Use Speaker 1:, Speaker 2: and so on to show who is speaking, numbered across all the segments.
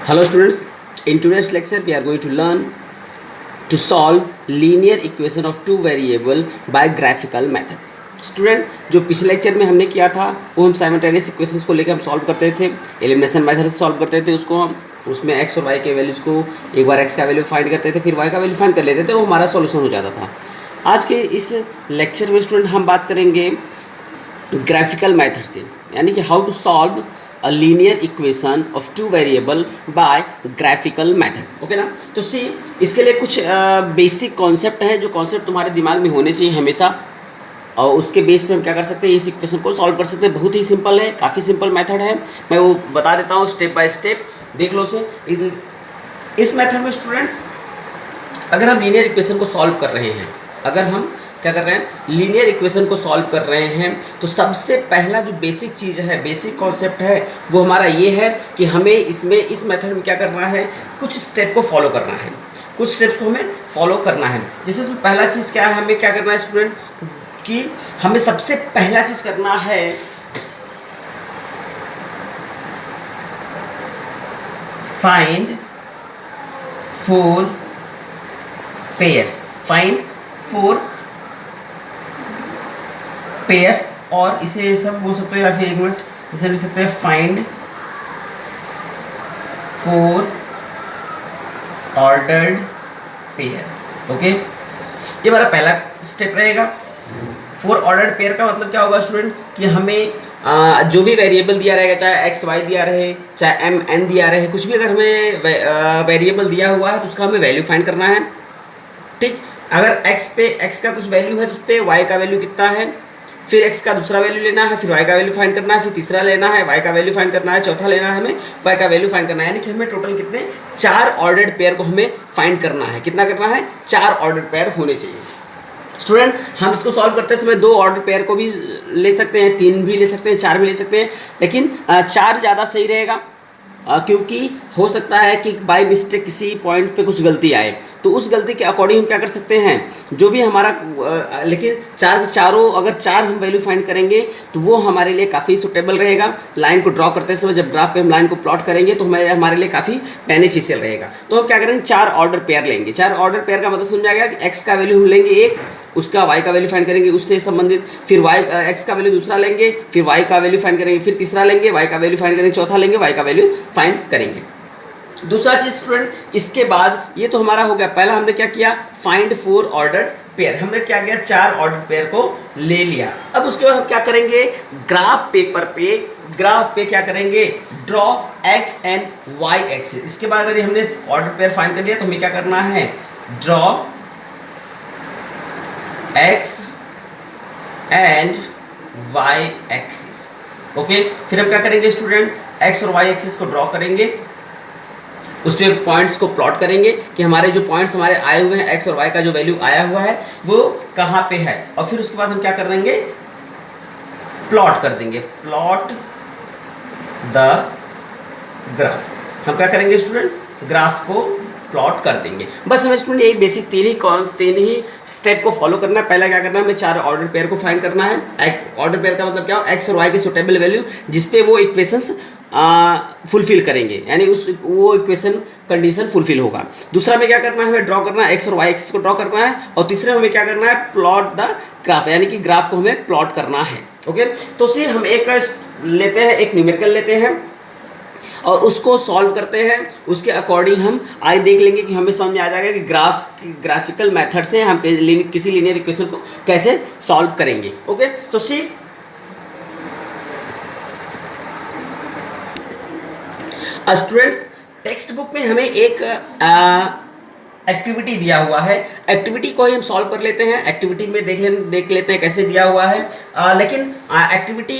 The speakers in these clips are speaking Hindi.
Speaker 1: Hello students, in today's lecture we are going to learn to solve linear equation of two variable by graphical method. Student जो पिछले लेक्चर में हमने किया था वो हम साइमल्टेनियस इक्वेशंस को लेकर हम सॉल्व करते थे, एलिमिनेशन मेथड से सॉल्व करते थे उसको हम, उसमें x और y के वैल्यूज़ को एक बार x का वैल्यू फाइंड करते थे फिर y का वैल्यू फाइंड कर लेते थे, वो हमारा सॉल्यूशन हो जाता था। आज के इस लेक्चर में स्टूडेंट हम बात करेंगे ग्राफिकल मेथड से, यानी कि how to solve a linear equation of two variable by graphical method। Okay ना, तो सी इसके लिए कुछ बेसिक कॉन्सेप्ट हैं जो कॉन्सेप्ट तुम्हारे दिमाग में होने चाहिए हमेशा, और उसके बेस पे हम क्या कर सकते हैं, इस इक्वेशन को सॉल्व कर सकते हैं। बहुत ही सिंपल है, काफ़ी सिंपल मेथड है, मैं वो बता देता हूँ स्टेप बाय स्टेप, देख लो से। इस मेथड में स्टूडेंट्स अगर हम लीनियर इक्वेशन को सॉल्व कर रहे हैं, अगर हम क्या कर रहे हैं, लीनियर इक्वेशन को सॉल्व कर रहे हैं, तो सबसे पहला जो बेसिक चीज़ है, बेसिक कॉन्सेप्ट है, वो हमारा ये है कि हमें इसमें इस मेथड में क्या करना है, कुछ स्टेप को फॉलो करना है, कुछ स्टेप्स को हमें फॉलो करना है। जैसे इसमें पहला चीज़ क्या है, हमें क्या करना है स्टूडेंट, कि हमें सबसे पहला चीज़ करना है find four pairs, find four pairs, और इसे सब बोल सकते हो, या फिर एक मिनट इसे लिख सकते हैं find four ordered pair. Okay, ये हमारा पहला स्टेप रहेगा। फोर ऑर्डर्ड पेयर का मतलब क्या होगा स्टूडेंट, कि हमें जो भी वेरिएबल दिया रहेगा, चाहे एक्स वाई दिया रहे, चाहे एम एन दिया रहे, कुछ भी अगर हमें वेरिएबल दिया हुआ है तो उसका हमें वैल्यू फाइंड करना है। ठीक, अगर एक्स पे एक्स का कुछ वैल्यू है तो उस पर वाई का वैल्यू कितना है, फिर x का दूसरा वैल्यू लेना है, फिर y का वैल्यू फाइंड करना है, फिर तीसरा लेना है, y का वैल्यू फाइंड करना है, चौथा लेना है हमें y का वैल्यू फाइंड करना है। यानी कि हमें टोटल कितने, 4 ऑर्डर्ड पेयर को हमें फाइंड करना है। कितना करना है, 4 ऑर्डर्ड पेयर होने चाहिए। स्टूडेंट हम इसको सॉल्व करते समय 2 ऑर्डर पेयर को भी ले सकते हैं, 3 भी ले सकते हैं, 4 भी ले सकते हैं, लेकिन 4 ज़्यादा सही रहेगा, क्योंकि हो सकता है कि बाय मिस्टेक किसी पॉइंट पे कुछ गलती आए, तो उस गलती के अकॉर्डिंग हम क्या कर सकते हैं, जो भी हमारा लेकिन चारों अगर 4 हम वैल्यू फाइंड करेंगे तो वो हमारे लिए काफ़ी सुटेबल रहेगा। लाइन को ड्रॉ करते समय जब ग्राफ पे हम लाइन को प्लॉट करेंगे तो हमारे लिए काफ़ी बेनिफिशियल रहेगा। तो हम क्या करेंगे, 4 ऑर्डर पेयर लेंगे। 4 ऑर्डर पेयर का मतलब समझ आ गया कि एक्स का वैल्यू हम लेंगे एक, उसका वाई का वैल्यू फाइंड करेंगे उससे संबंधित, फिर वाई एक्स का वैल्यू दूसरा लेंगे, फिर वाई का वैल्यू फाइंड करेंगे, फिर तीसरा लेंगे, वाई का वैल्यू फाइंड करेंगे, चौथा लेंगे, वाई का वैल्यू फाइंड करेंगे। दूसरा चीज स्टूडेंट, इसके बाद ये तो हमारा हो गया, पहला हमने क्या किया, फाइंड फोर ऑर्डर्ड पेयर, हमने क्या किया, 4 ऑर्डर पेयर को ले लिया। अब उसके बाद हम क्या करेंगे, ग्राफ पे क्या करेंगे, draw x and y axis. इसके बाद अगर हमने ऑर्डर पेयर फाइंड कर लिया तो हमें क्या करना है, draw x and y axis. Okay, फिर हम क्या करेंगे स्टूडेंट, एक्स और वाई एक्सिस को ड्रॉ करेंगे, उस पर पॉइंट्स को प्लॉट करेंगे कि हमारे जो पॉइंट्स हमारे आए हुए हैं, एक्स और वाई का जो वैल्यू आया हुआ है वो कहाँ पे है, और फिर उसके बाद हम क्या कर देंगे, प्लॉट कर देंगे, प्लॉट द ग्राफ। हम क्या करेंगे स्टूडेंट, ग्राफ को प्लॉट कर देंगे। बस हमें स्टूडेंट यही बेसिक तीन ही स्टेप को फॉलो करना है। पहला क्या करना है, हमें 4 ऑर्डर पेयर को फाइंड करना है। ऑर्डर पेयर का मतलब क्या हो, एक्स और वाई के सुटेबल वैल्यू जिसपे वो इक्वेशंस फुलफिल करेंगे, यानी वो इक्वेशन कंडीशन फुलफिल होगा। दूसरा में क्या करना है, हमें ड्रॉ करना है, एक्स और वाई एक्सिस को ड्रॉ करना है, और तीसरे में हमें क्या करना है, प्लॉट द ग्राफ, यानी कि ग्राफ को हमें प्लॉट करना है। ओके, तो से हम एक लेते हैं, एक न्यूमेरिकल लेते हैं और उसको सॉल्व करते हैं। उसके अकॉर्डिंग हम आगे देख लेंगे कि हमें समझ में आ जाएगा कि ग्राफिकल मेथड से हम किसी लीनियर इक्वेशन को कैसे सॉल्व करेंगे। ओके, तो सी स्टूडेंट्स टेक्स्ट बुक में हमें एक एक्टिविटी दिया हुआ है, एक्टिविटी को ही हम सॉल्व कर लेते हैं। एक्टिविटी में देख लेते हैं कैसे दिया हुआ है, लेकिन एक्टिविटी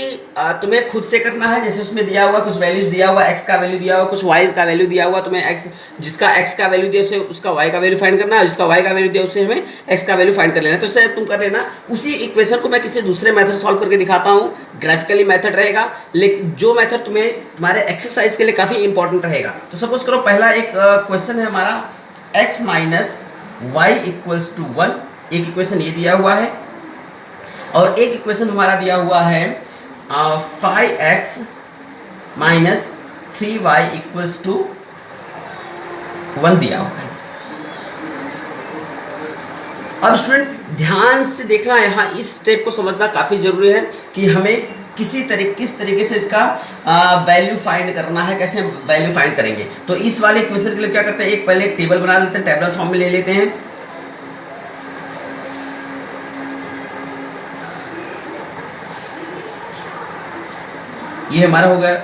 Speaker 1: तुम्हें खुद से करना है। जैसे उसमें दिया हुआ कुछ वैल्यूज दिया हुआ, एक्स का वैल्यू दिया हुआ, कुछ वाई का वैल्यू दिया हुआ, तुम्हें एक्स जिसका एक्स का वैल्यू दिया उसे उसका वाई का वैल्यू फाइंड करना है, जिसका वाई का वैल्यू दिया उसे हमें एक्स का वैल्यू फाइंड कर लेना है। तो इसे तुम कर लेना। उसी इक्वेशन को मैं किसी दूसरे मेथड सॉल्व करके दिखाता हूँ, ग्राफिकली मेथड रहेगा, लेकिन जो मेथड तुम्हारे एक्सरसाइज के लिए काफ़ी इंपॉर्टेंट रहेगा। तो सपोज करो पहला एक क्वेश्चन है हमारा, x minus y equals to 1, एक इक्वेशन ये दिया हुआ है, और एक इक्वेशन हमारा दिया हुआ है 5x minus 3y equals to 1 दिया हुआ है। अब स्टूडेंट ध्यान से देखना, यहाँ इस स्टेप को समझना काफ़ी ज़रूरी है कि हमें किस तरीके से इसका वैल्यू फाइंड करना है, कैसे वैल्यू फाइंड करेंगे। तो इस वाले क्वेश्चन के लिए क्या करते हैं, एक पहले टेबल बना लेते हैं, टेबलर फॉर्म में ले लेते हैं। ये हमारा हो गया।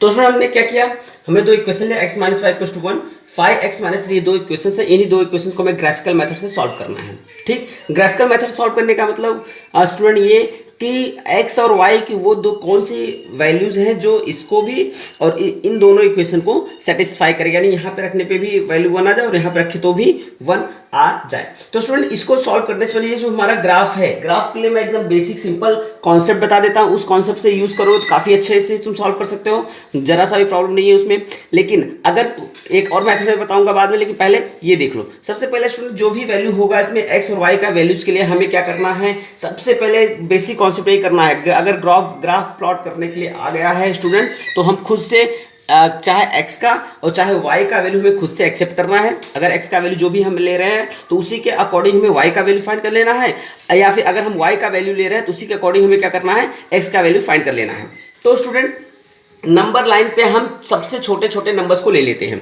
Speaker 1: तो उसमें हमने क्या किया, हमने दो इक्वेशन लिया, x माइनस 5 = 1, 5x माइनस 3, दो इक्वेशन है। इन्हीं दो इक्वेशन को हमें ग्राफिकल मेथड से सॉल्व करना है। ठीक, ग्राफिकल मेथड सॉल्व करने का मतलब स्टूडेंट ये कि x और y की वो दो कौन सी वैल्यूज़ हैं जो इसको भी और इन दोनों इक्वेशन को सेटिस्फाई करेगा, यानी यहाँ पे रखने पे भी वैल्यू 1 आ जाए और यहाँ पे रखे तो भी 1 आ जाए। तो स्टूडेंट इसको सॉल्व करने से पहले ये जो हमारा ग्राफ है, ग्राफ के लिए मैं एकदम बेसिक सिंपल कॉन्सेप्ट बता देता हूँ। उस कॉन्सेप्ट से यूज़ करो तो काफ़ी अच्छे से तुम सॉल्व कर सकते हो, जरा सा भी प्रॉब्लम नहीं है उसमें। लेकिन अगर एक और मेथड में बताऊंगा बाद में, लेकिन पहले ये देख लो। सबसे पहले स्टूडेंट जो भी वैल्यू होगा इसमें x और y का वैल्यूज़ के लिए हमें क्या करना है, सबसे पहले बेसिक कॉन्सेप्ट यही करना है। अगर ग्राफ प्लॉट करने के लिए आ गया है स्टूडेंट, तो हम खुद से चाहे x का और चाहे y का वैल्यू हमें खुद से एक्सेप्ट करना है। अगर x का वैल्यू जो भी हम ले रहे हैं तो उसी के अकॉर्डिंग हमें y का वैल्यू फाइंड कर लेना है, या फिर अगर हम y का वैल्यू ले रहे हैं तो उसी के अकॉर्डिंग हमें क्या करना है, x का वैल्यू फाइंड कर लेना है। तो स्टूडेंट नंबर लाइन पे हम सबसे छोटे छोटे नंबर्स को ले लेते हैं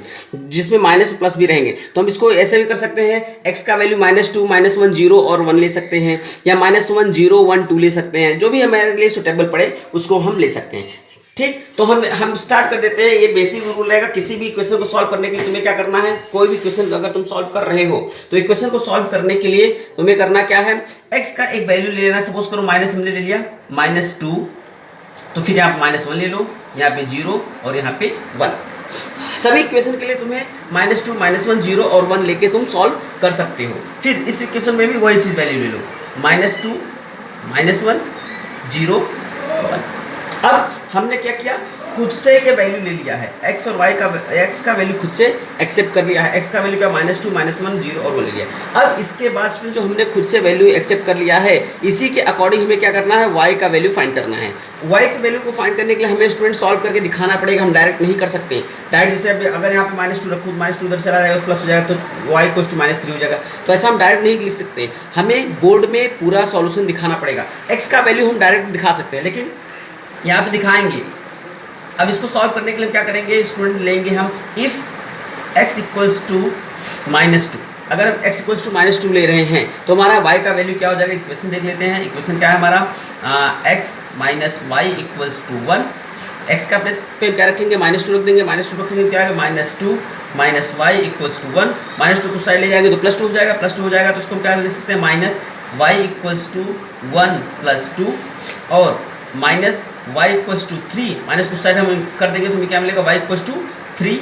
Speaker 1: जिसमें माइनस और प्लस भी रहेंगे। तो हम इसको ऐसे भी कर सकते हैं, x का वैल्यू -2, -1, 0 और 1 ले सकते हैं, या -1, 0, 1, 2 ले सकते हैं। जो भी हमारे लिए सुटेबल पड़े उसको हम ले सकते हैं। ठीक, तो हम स्टार्ट कर देते हैं। ये बेसिक रूल रहेगा, किसी भी इक्वेशन को सॉल्व करने के लिए तुम्हें क्या करना है, कोई भी इक्वेशन अगर तुम सॉल्व कर रहे हो तो इक्वेशन को सॉल्व करने के लिए तुम्हें करना क्या है, x का एक वैल्यू ले लेना। सपोज करो माइनस हमने ले लिया -2, तो फिर यहाँ पे -1 ले लो, यहाँ पे 0 और यहाँ पे 1। सभी इक्वेशन के लिए तुम्हें -2, -1, 0 और 1 लेके तुम सॉल्व कर सकते हो। फिर इस इक्वेशन में भी वही चीज़ वैल्यू ले लो, -2, -1, 0, 1। अब हमने क्या किया, खुद से ये वैल्यू ले लिया है, x और y का, x का वैल्यू खुद से एक्सेप्ट कर लिया है। x का वैल्यू क्या, -2, -1, 0 और 1 ले लिया। अब इसके बाद स्टूडेंट जो हमने खुद से वैल्यू एक्सेप्ट कर लिया है, इसी के अकॉर्डिंग हमें क्या करना है, y का वैल्यू फाइंड करना है। y की वैल्यू को फाइंड करने के लिए हमें स्टूडेंट सॉल्व करके दिखाना पड़ेगा, हम डायरेक्ट नहीं कर सकते। डायरेक्ट जैसे अगर यहाँ पे -2 रखूँ, -2 उधर चला जाएगा, प्लस हो जाएगा तो y = -3 हो जाएगा। तो ऐसा हम डायरेक्ट नहीं लिख सकते, हमें बोर्ड में पूरा सॉल्यूशन दिखाना पड़ेगा। x का वैल्यू हम डायरेक्ट दिखा सकते हैं, लेकिन यहाँ पे दिखाएंगे। अब इसको सॉल्व करने के लिए क्या करेंगे स्टूडेंट, लेंगे हम इफ़ x = -2। अगर हम x = -2 ले रहे हैं तो हमारा y का वैल्यू क्या हो जाएगा, इक्वेशन देख लेते हैं। इक्वेशन क्या है हमारा, x - y = 1। x का प्लेस पे क्या रखेंगे, -2 रख देंगे, -2 रखेंगे क्या है, -2 - y = 1। -2 को साइड ले जाएंगे तो +2 हो जाएगा, +2 हो जाएगा तो उसको हम क्या लिख सकते हैं, -y = 1 + 2 और -y = 3। माइनस को साइड हम कर देंगे तो हमें क्या मिलेगा, y = 3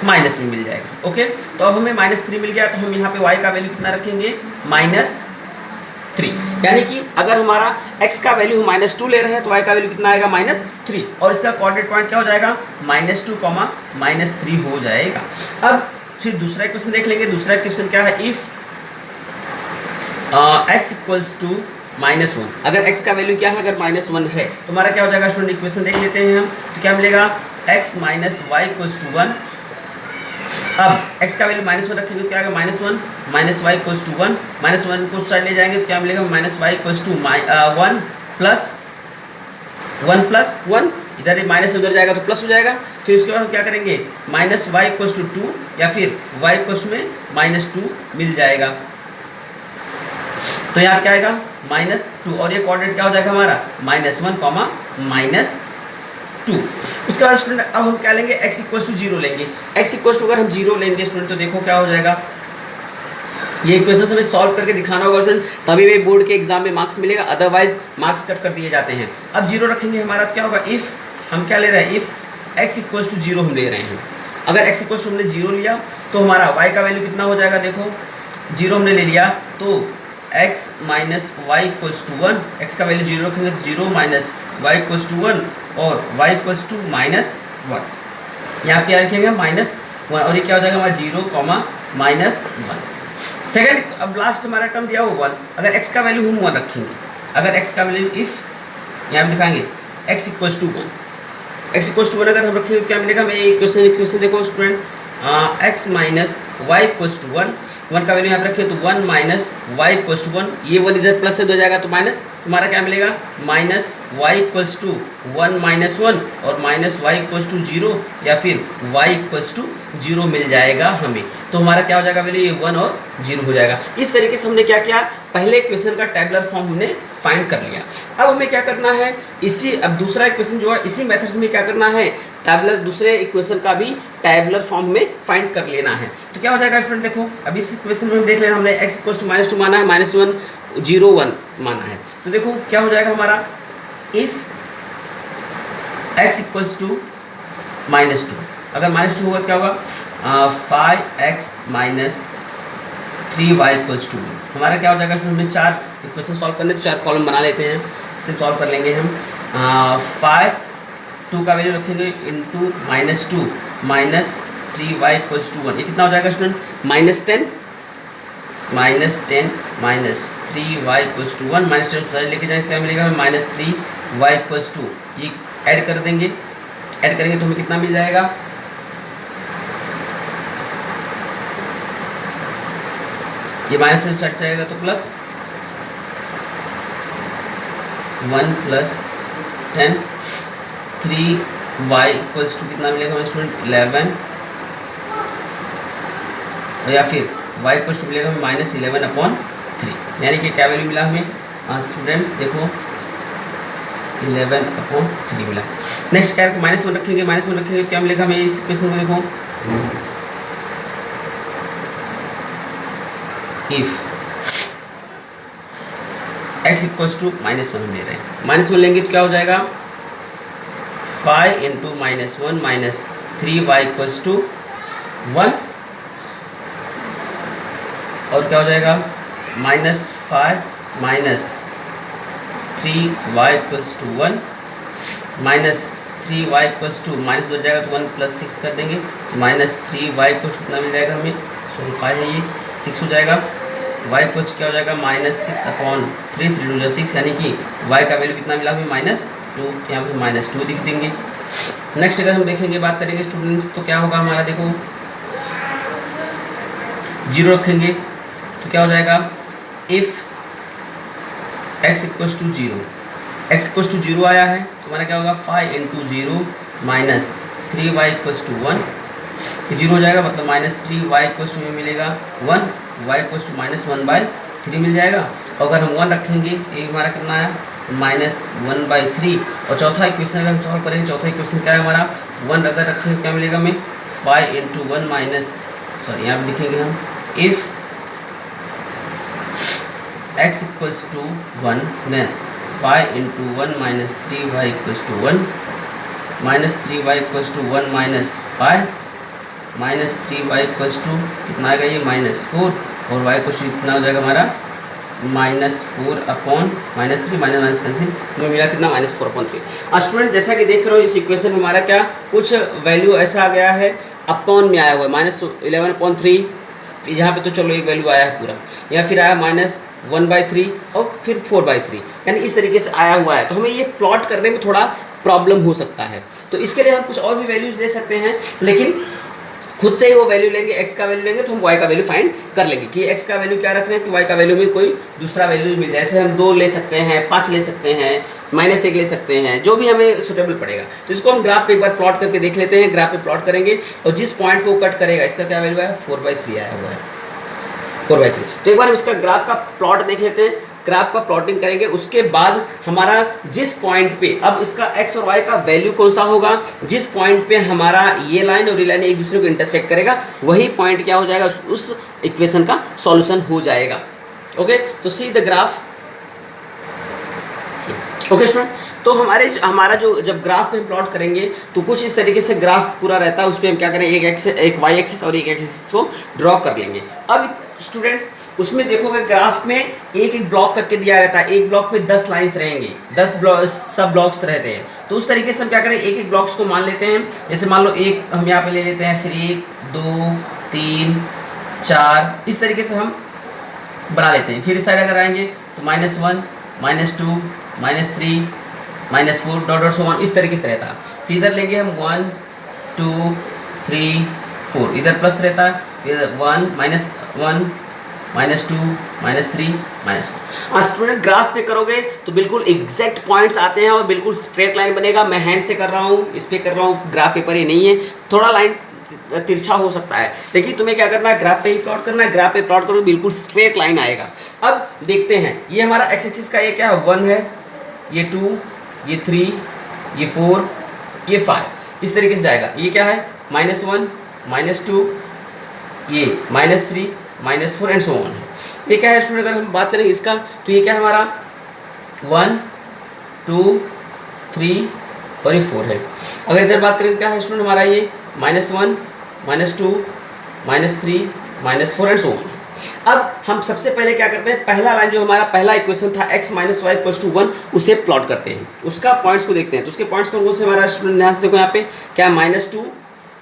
Speaker 1: माइनस में मिल जाएगा। ओके, तो अब हमें -3 मिल गया, तो हम यहाँ पे y का वैल्यू कितना रखेंगे, -3। यानी कि अगर हमारा x का वैल्यू हम -2 ले रहे हैं तो y का वैल्यू कितना आएगा, -3, और इसका कोऑर्डिनेट पॉइंट क्या हो जाएगा, -2, -3 हो जाएगा। अब फिर दूसरा इक्वेशन देख लेंगे। दूसरा इक्वेशन क्या है, इफ़ x = -1। अगर x का वैल्यू क्या है, अगर -1 है तो हमारा क्या हो जाएगा स्टूडेंट, इक्वेशन देख लेते हैं हम। तो क्या मिलेगा, x - y = 1। अब x का वैल्यू -1 रखेंगे तो क्या आएगा, -1 - y = 1। -1 को साइड ले जाएंगे तो क्या मिलेगा, -y = 1 प्लस 1 प्लस 1, इधर माइनस उधर जाएगा तो प्लस हो जाएगा। फिर उसके बाद हम क्या करेंगे, -y = 2 या फिर y = -2 मिल जाएगा। तो यहाँ क्या आएगा, -2, और ये कोऑर्डिनेट क्या हो जाएगा हमारा, -1, -2। उसके बाद स्टूडेंट अब हम क्या लेंगे, x = 0 लेंगे। x = अगर हम 0 लेंगे स्टूडेंट तो देखो क्या हो जाएगा, ये इक्वेशन हमें सॉल्व करके दिखाना होगा स्टूडेंट, तभी भी बोर्ड के एग्जाम में मार्क्स मिलेगा, अदरवाइज मार्क्स कट कर दिए जाते हैं। अब 0 रखेंगे, हमारा क्या होगा, इफ़ हम क्या ले रहे हैं, इफ़ x = 0 हम ले रहे हैं। अगर x = हमने 0 लिया तो हमारा y का वैल्यू कितना हो जाएगा, देखो 0 हमने ले लिया तो x - y = 1। x का वैल्यू 0 रखेंगे तो 0 - y = 1 और y = -1। यहाँ क्या रखेंगे, -1, और ये क्या हो जाएगा हमारा 0, -1। सेकंड, अब लास्ट हमारा टर्म दिया हो 1। अगर x का वैल्यू हम 1 रखेंगे, अगर x का वैल्यू इफ़ यहाँ पे दिखाएंगे x equals to 1, x equals to 1 अगर हम रखेंगे तो क्या मिलेगा हमें? इक्वेशन देखो student, x minus y equals to 1, 1 का वैल्यू यहाँ पर रखिए तो 1 माइनस वाई इक्वल्स टू 1, ये 1 इधर प्लस से हो जाएगा तो माइनस, हमारा क्या मिलेगा? Minus y equals to 1 minus 1 और माइनस वाई इक्वल्स टू 0 या फिर y इक्वल्स टू 0 मिल जाएगा हमें। तो हमारा क्या हो जाएगा वैल्यू? ये 1 और 0 हो जाएगा। इस तरीके से हमने क्या किया? पहले इक्वेशन का टैबुलर फॉर्म हमने फाइंड कर लिया। अब हमें क्या करना है? अब दूसरा इक्वेशन जो है इसी मेथड से हमें क्या करना है? दूसरे इक्वेशन का भी टैबुलर फॉर्म में फाइंड कर लेना है। तो क्या हो जाएगा स्टूडेंट? देखो अब इस इक्वेशन में हम देख लेना, हमने x इक्वल्स टू -2 माना है, -1 0 1 माना है। तो देखो क्या हो जाएगा हमारा? इफ x इक्वल्स टू -2, अगर -2 होगा तो क्या होगा? 5x minus 3y equals to, हमारा क्या हो जाएगा? हमें 4 इक्वेशन सॉल्व करने, तो 4 कॉलम बना लेते हैं, इसे सॉल्व कर लेंगे हम। 2 का वैल्यू रखेंगे into -2 minus 3y equals to 1, ये कितना हो जाएगा student? -10 minus 3y equals to 1, -10 लेके जाएंगे क्या मिलेगा हमें? -3y इक्वल्स टू, ये ऐड कर देंगे, ऐड करेंगे तो हमें कितना मिल जाएगा? ये माइनस से हट जाएगा तो plus 1 plus 10, 3y equals to कितना मिलेगा हमें स्टूडेंट? 11, या फिर y इक्वल्स टू मिलेगा हमें -11/3, यानी कि क्या वैल्यू मिला हमें स्टूडेंट्स? देखो 11/3 मिला। नेक्स्ट क्या है? -1 रखेंगे, -1 रखेंगे तो क्या मिलेगा हमें इस इक्वेशन को? देखो इफ x इक्वल्स टू -1 हम ले रहे हैं, -1 लेंगे तो क्या हो जाएगा? 5 into -1 minus 3y equals to 1, और क्या हो जाएगा? -5 minus 3y equals to 1 minus 3y equals to, minus हो जाएगा तो 1 प्लस 6 कर देंगे, -3y इक्वल्स कितना मिल जाएगा हमें? सॉरी 5 है, ये 6 हो जाएगा। y इक्वल्स क्या हो जाएगा? -6/3, 3 2 6, यानी कि y का वैल्यू कितना मिला हमें? -2, यहाँ पे -2 लिख देंगे। नेक्स्ट अगर हम देखेंगे, बात करेंगे स्टूडेंट्स, तो क्या होगा हमारा? देखो 0 रखेंगे तो क्या हो जाएगा? If x equals to 0, x equals to 0 आया है तो हमारा क्या होगा? 5 into 0 minus 3y equals to 1, 0 हो जाएगा, मतलब -3y इक्वल्स टू में मिलेगा 1, y इक्वल्स टू -1/3 मिल जाएगा। और अगर हम 1 रखेंगे तो ये हमारा कितना आया? -1/3। और चौथा इक्वेशन अगर हम सॉल्व करेंगे, चौथा इक्वेशन क्या है हमारा? 1 अगर रखेंगे क्या मिलेगा हमें? 5 इंटू 1 माइनस, सॉरी यहाँ पर लिखेंगे हम, if x equals to 1 then 5 into 1 minus 3y equals to 1, -3y equals to 1 minus 5, -3y equals to कितना आएगा? ये -4, और y इक्वल्स टू कितना हो जाएगा हमारा? -4/-3 माइनस कैंसिल में मिला कितना? -4/3। स्टूडेंट जैसा कि देख रहे हो इस इक्वेशन में हमारा क्या कुछ वैल्यू ऐसा आ गया है, अपॉन में आया हुआ है -11/3, यहाँ पे तो चलो एक वैल्यू आया है पूरा, या फिर आया -1/3 और फिर 4/3, यानी इस तरीके से आया हुआ है। तो हमें ये प्लॉट करने में थोड़ा प्रॉब्लम हो सकता है, तो इसके लिए हम कुछ और भी वैल्यूज दे सकते हैं, लेकिन खुद से ही वो वैल्यू लेंगे, x का वैल्यू लेंगे तो हम y का वैल्यू फाइंड कर लेंगे कि x का वैल्यू क्या रखना है कि y का वैल्यू में कोई दूसरा वैल्यू मिल जाए। जैसे हम 2 ले सकते हैं, 5 ले सकते हैं, -1 ले सकते हैं, जो भी हमें सुटेबल पड़ेगा। तो इसको हम ग्राफ पे एक बार प्लॉट करके देख लेते हैं। ग्राफ पे प्लॉट करेंगे और जिस पॉइंट पे वो कट करेगा इसका क्या वैल्यू है? 4/3 आया हुआ है, 4/3। तो एक बार हम इसका ग्राफ का प्लॉट देख लेते हैं। ग्राफ का प्लॉटिंग करेंगे, उसके बाद हमारा जिस पॉइंट पे, अब इसका x और y का वैल्यू कौन सा होगा? जिस पॉइंट पे हमारा ये लाइन और ये लाइन एक दूसरे को इंटरसेक्ट करेगा, वही पॉइंट क्या हो जाएगा? उस इक्वेशन का सॉल्यूशन हो जाएगा। ओके, तो see the graph. Okay student, तो हमारा जो जब ग्राफ पे हम प्लॉट करेंगे तो कुछ इस तरीके से ग्राफ पूरा रहता है। उस पर हम क्या करें? एक वाई एक्सिस और एक एक्सिस को ड्रॉ कर लेंगे। अब स्टूडेंट्स उसमें देखोगे ग्राफ में एक ब्लॉक करके दिया रहता है, एक ब्लॉक में 10 लाइंस रहेंगी, 10 सब ब्लॉक्स रहते हैं। तो उस तरीके से हम क्या करें? एक ब्लॉक्स को मान लेते हैं। जैसे मान लो एक हम यहाँ पे ले लेते हैं, फिर 1 2 3 4, इस तरीके से हम बना लेते हैं। फिर इस साइड अगर आएंगे तो -1 -2 -3 -4 डॉट डॉट सो ऑन, इस तरीके से रहता है। फिर इधर लेंगे हम 1 2 3 4, इधर प्लस रहता है, फिर 1 -1 -2 -3 -4। स्टूडेंट ग्राफ पे करोगे तो बिल्कुल एग्जैक्ट पॉइंट्स आते हैं और बिल्कुल स्ट्रेट लाइन बनेगा। मैं हैंड से कर रहा हूँ, इस पे कर रहा हूँ, ग्राफ पेपर ये नहीं है, थोड़ा लाइन तिरछा हो सकता है, लेकिन तुम्हें क्या करना है, ग्राफ पे ही प्लॉट करना है। ग्राफ पे प्लॉट करो बिल्कुल स्ट्रेट लाइन आएगा। अब देखते हैं, ये हमारा एक्स एक्सिस का ये क्या है, 1 है, ये 2, ये 3, ये 4, ये 5, इस तरीके से जाएगा। ये क्या है, -1 -2, ये -3 -4 एंड सो ऑन। ये क्या है स्टूडेंट, अगर हम बात करें इसका तो ये क्या है हमारा 1 2 3 और ये 4 है। अगर इधर बात करें क्या है स्टूडेंट हमारा ये -1 -2 -3 -4 एंड सो ऑन। अब हम सबसे पहले क्या करते हैं, पहला लाइन जो हमारा पहला इक्वेशन था x - y = 1, उसे प्लॉट करते हैं, उसका पॉइंट्स को देखते हैं। तो उसके पॉइंट्स कौन से हमारा स्टूडेंट ध्यान से देखो, यहाँ पे क्या -2